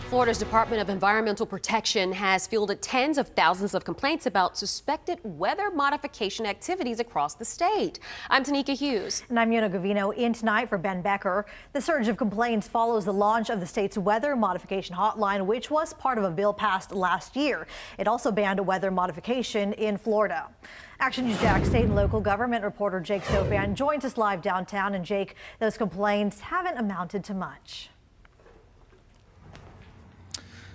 Florida's Department of Environmental Protection has fielded tens of thousands of complaints about suspected weather modification activities across the state. I'm Tanika Hughes. And I'm Yona Gavino in tonight for Ben Becker. The surge of complaints follows the launch of the state's weather modification hotline, which was part of a bill passed last year. It also banned weather modification in Florida. Action News Jax state and local government reporter Jake Stofan joins us live downtown. And Jake, those complaints haven't amounted to much.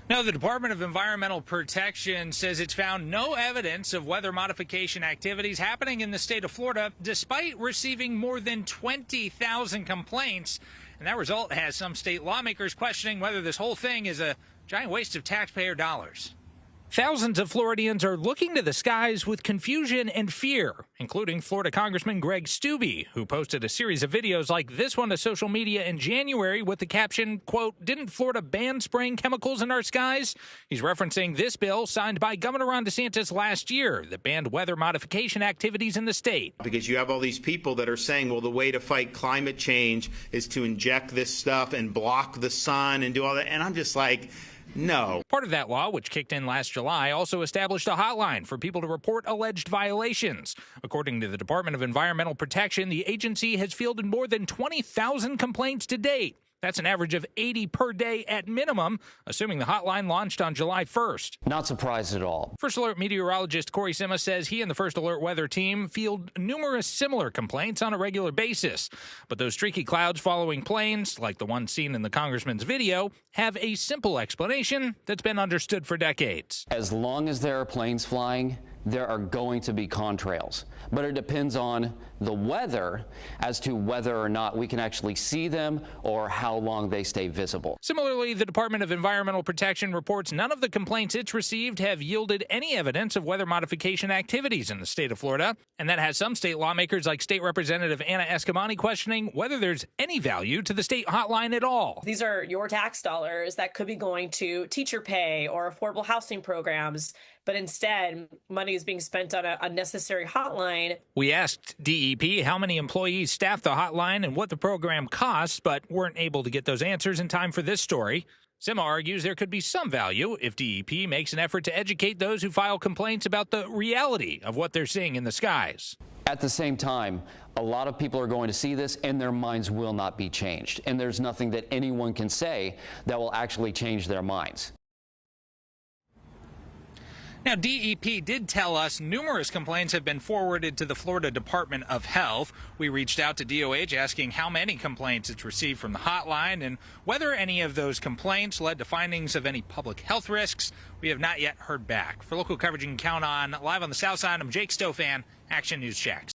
No, the Department of Environmental Protection says it's found no evidence of weather modification activities happening in the state of Florida, despite receiving more than 20,000 complaints. And that result has some state lawmakers questioning whether this whole thing is a giant waste of taxpayer dollars. Thousands of Floridians are looking to the skies with confusion and fear, including Florida Congressman Greg Steube, who posted a series of videos like this one to social media in January with the caption, quote, "Didn't Florida ban spraying chemicals in our skies?" He's referencing this bill signed by Governor Ron DeSantis last year that banned weather modification activities in the state. Because you have all these people that are saying, well, the way to fight climate change is to inject this stuff and block the sun and do all that. And I'm just like, no. Part of that law, which kicked in last July, also established a hotline for people to report alleged violations. According to the Department of Environmental Protection, the agency has fielded more than 20,000 complaints to date. That's an average of 80 per day at minimum, assuming the hotline launched on July 1st. Not surprised at all. First Alert meteorologist Corey Sima says he and the First Alert weather team field numerous similar complaints on a regular basis. But those streaky clouds following planes, like the one seen in the congressman's video, have a simple explanation that's been understood for decades. As long as there are planes flying, there are going to be contrails. But it depends on the weather as to whether or not we can actually see them or how long they stay visible. Similarly, the Department of Environmental Protection reports none of the complaints it's received have yielded any evidence of weather modification activities in the state of Florida. And that has some state lawmakers like State Representative Anna Escamani questioning whether there's any value to the state hotline at all. These are your tax dollars that could be going to teacher pay or affordable housing programs. But instead, money is being spent on a unnecessary hotline. We asked DEP how many employees staff the hotline and what the program costs, but weren't able to get those answers in time for this story. Sima argues there could be some value if DEP makes an effort to educate those who file complaints about the reality of what they're seeing in the skies. At the same time, a lot of people are going to see this and their minds will not be changed. And there's nothing that anyone can say that will actually change their minds. Now, DEP did tell us numerous complaints have been forwarded to the Florida Department of Health. We reached out to DOH asking how many complaints it's received from the hotline and whether any of those complaints led to findings of any public health risks. We have not yet heard back. For local coverage you can count on, live on the South Side, I'm Jake Stofan, Action News Jax.